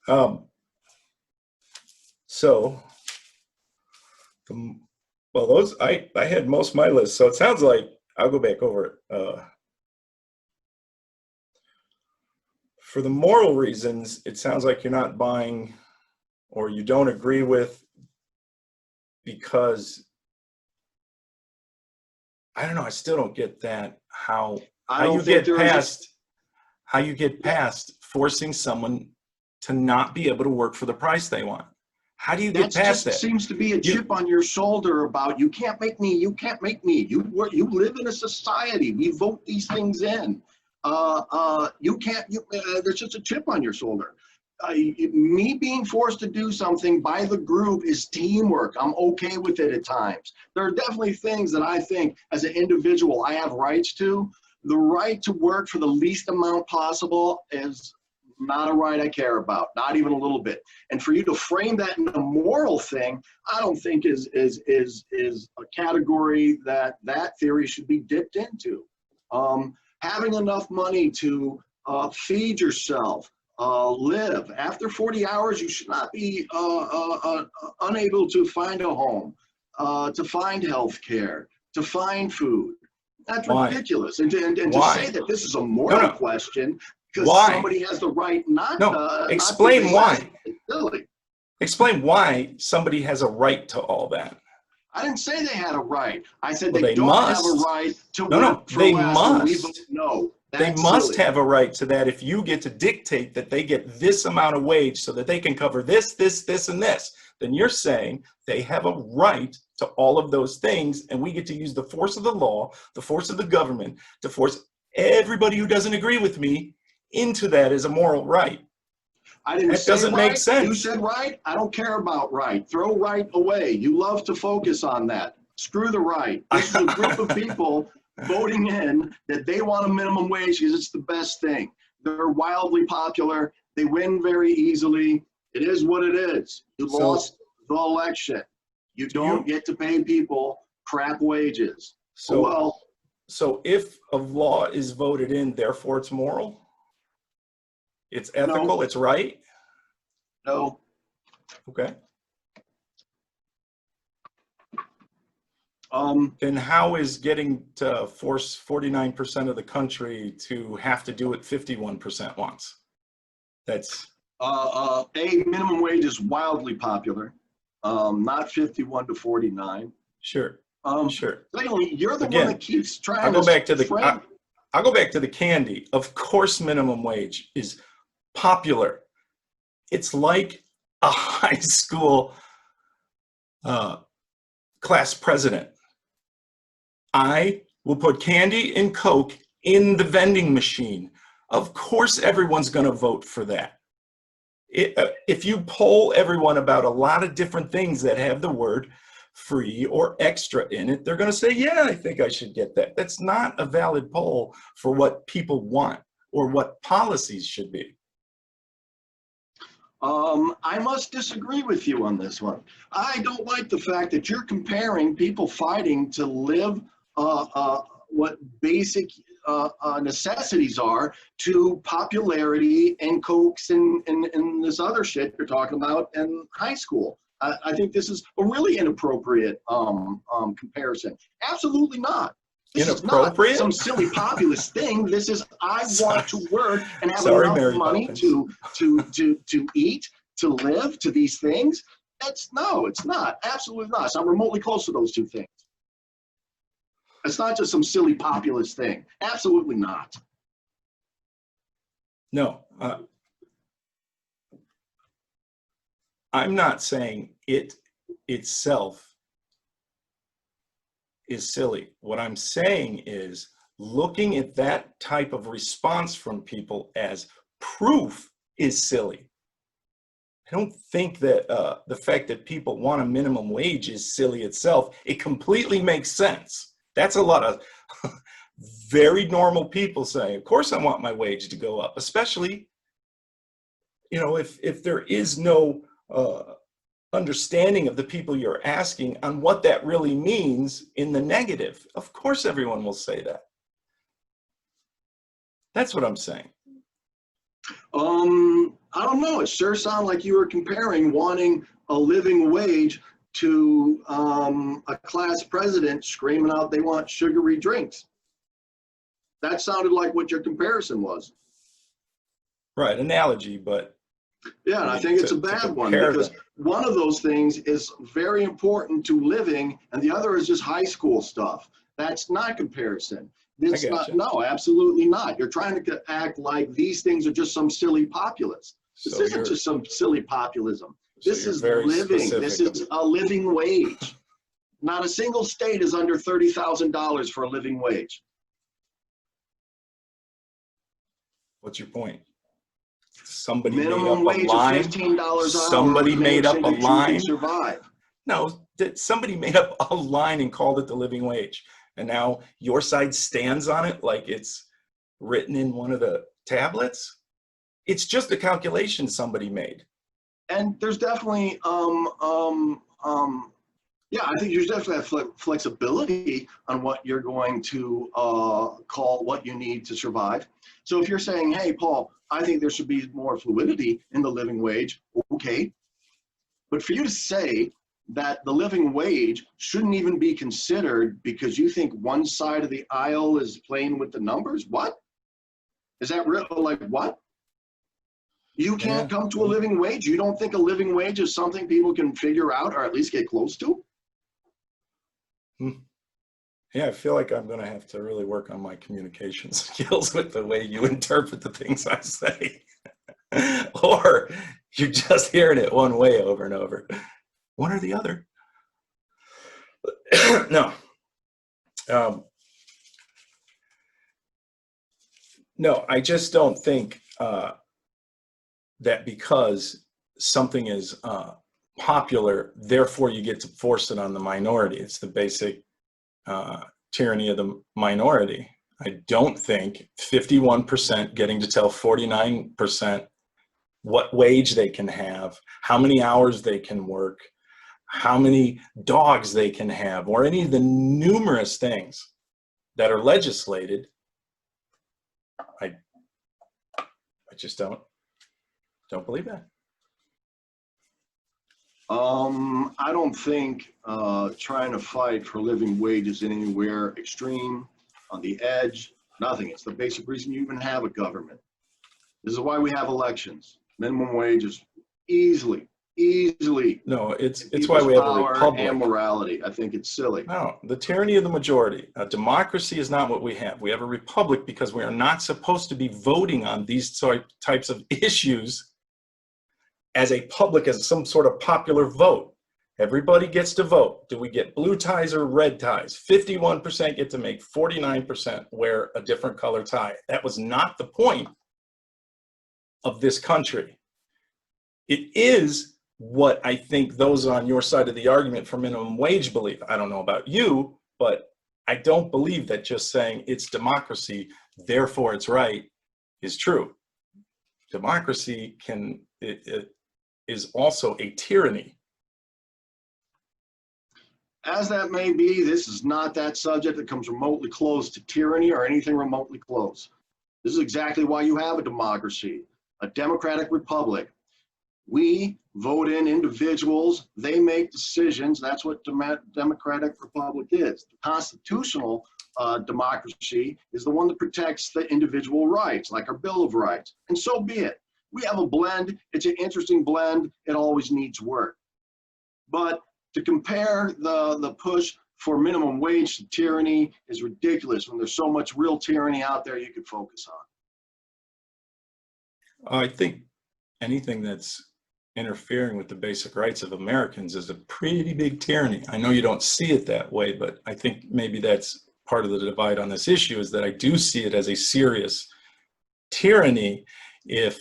Um, so, well, those I had most of my list. So it sounds like I'll go back over it. For the moral reasons, it sounds like you're not buying, or you don't agree with, because I don't know. I still don't get that. How you get past forcing someone to not be able to work for the price they want. How do you get past that? Seems to be a chip on your shoulder about you can't make me, you can't make me. You live in a society. We vote these things in. You can't. There's just a chip on your shoulder. Me being forced to do something by the group is teamwork. I'm okay with it at times. There are definitely things that I think as an individual I have rights to. The right to work for the least amount possible is not a right I care about, not even a little bit. And for you to frame that in a moral thing, I don't think is a category that theory should be dipped into. Having enough money to feed yourself, live. After 40 hours, you should not be unable to find a home, to find health care, to find food. That's ridiculous. And to say that this is a moral question because somebody has the right not to. Explain why. Explain why somebody has a right to all that. I didn't say they had a right. I said they don't have a right to work for less. No, they must have a right to that if you get to dictate that they get this amount of wage so that they can cover this, this, this, and this. Then you're saying they have a right to all of those things, and we get to use the force of the law, the force of the government, to force everybody who doesn't agree with me into that as a moral right. I didn't say doesn't make sense. You said right. I don't care about right. Throw right away. You love to focus on that. Screw the right. This is a group of people voting in that they want a minimum wage because it's the best thing. They're wildly popular. They win very easily. It is what it is. You lost the election. You don't get to pay people crap wages. So if a law is voted in, therefore it's moral? It's ethical, it's right? No. Okay. Then how is getting to force 49% of the country to have to do what 51% wants? That's... minimum wage is wildly popular, not 51 to 49. Sure, sure. Secondly, you're the one that keeps trying I'll go back to the candy. Of course, minimum wage is popular. It's like a high school class president. I will put candy and Coke in the vending machine. Of course, everyone's going to vote for that. If you poll everyone about a lot of different things that have the word free or extra in it, they're going to say, yeah, I think I should get that. That's not a valid poll for what people want or what policies should be. I must disagree with you on this one. I don't like the fact that you're comparing people fighting to live what basic necessities are to popularity and Cokes and this other shit you're talking about in high school. I think this is a really inappropriate comparison. Absolutely not. This is not some silly populist thing. This is I want to work and have enough money to eat, to live, to these things. It's not. Absolutely not. So I'm remotely close to those two things. It's not just some silly populist thing. Absolutely not. No. I'm not saying it itself is silly. What I'm saying is looking at that type of response from people as proof is silly. I don't think that the fact that people want a minimum wage is silly itself. It completely makes sense. That's a lot of very normal people saying, of course I want my wage to go up, especially, you know, if there is no understanding of the people you're asking on what that really means in the negative. Of course everyone will say that. That's what I'm saying. I don't know. It sure sounded like you were comparing wanting a living wage to a class president screaming out they want sugary drinks. That sounded like what your comparison was. Right, analogy, but Yeah, and I think it's a bad one because one of those things is very important to living and the other is just high school stuff. That's not comparison. It's not, no, absolutely not. You're trying to act like these things are just some silly populist. This isn't just some silly populism. This is living. This is a living wage. Not a single state is under $30,000 for a living wage. What's your point? Somebody minimum made up a line. $15 an hour. Somebody made up a line. Survive. No, somebody made up a line and called it the living wage. And now your side stands on it like it's written in one of the tablets. It's just a calculation somebody made. And there's definitely, yeah, I think you definitely have flexibility on what you're going to call what you need to survive. So if you're saying, hey, Paul, I think there should be more fluidity in the living wage, okay. But for you to say that the living wage shouldn't even be considered because you think one side of the aisle is playing with the numbers, what? Is that real? Like what? You can't come to a living wage? You don't think a living wage is something people can figure out or at least get close to? Yeah, I feel like I'm going to have to really work on my communication skills with the way you interpret the things I say. Or you're just hearing it one way over and over. One or the other. No. No, I just don't think that because something is popular, therefore you get to force it on the minority. It's the basic tyranny of the minority. I don't think 51% getting to tell 49% what wage they can have, how many hours they can work, how many dogs they can have, or any of the numerous things that are legislated. I just don't believe that. I don't think trying to fight for living wages in anywhere extreme, on the edge, nothing. It's the basic reason you even have a government. This is why we have elections. Minimum wage is easily. No, it's why we have a republic. And morality. I think it's silly. No, the tyranny of the majority. A democracy is not what we have. We have a republic because we are not supposed to be voting on these types of issues as a public, as some sort of popular vote. Everybody gets to vote. Do we get blue ties or red ties? 51% get to make 49% wear a different color tie. That was not the point of this country. It is what I think those on your side of the argument for minimum wage believe. I don't know about you, but I don't believe that just saying it's democracy, therefore it's right, is true. Democracy it is also a tyranny. As that may be, this is not that subject that comes remotely close to tyranny or anything remotely close. This is exactly why you have a democracy, a democratic republic. We vote in individuals, they make decisions. That's what democratic republic is. The constitutional democracy is the one that protects the individual rights, like our Bill of Rights, and so be it. We have a blend. It's an interesting blend. It always needs work. But to compare the push for minimum wage to tyranny is ridiculous when there's so much real tyranny out there you could focus on. I think anything that's interfering with the basic rights of Americans is a pretty big tyranny. I know you don't see it that way, but I think maybe that's part of the divide on this issue, is that I do see it as a serious tyranny if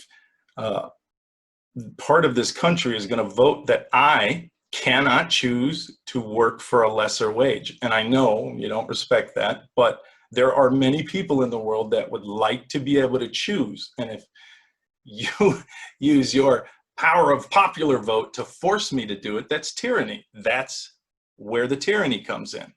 part of this country is going to vote that I cannot choose to work for a lesser wage. And I know you don't respect that, but there are many people in the world that would like to be able to choose. And if you use your power of popular vote to force me to do it, that's tyranny. That's where the tyranny comes in.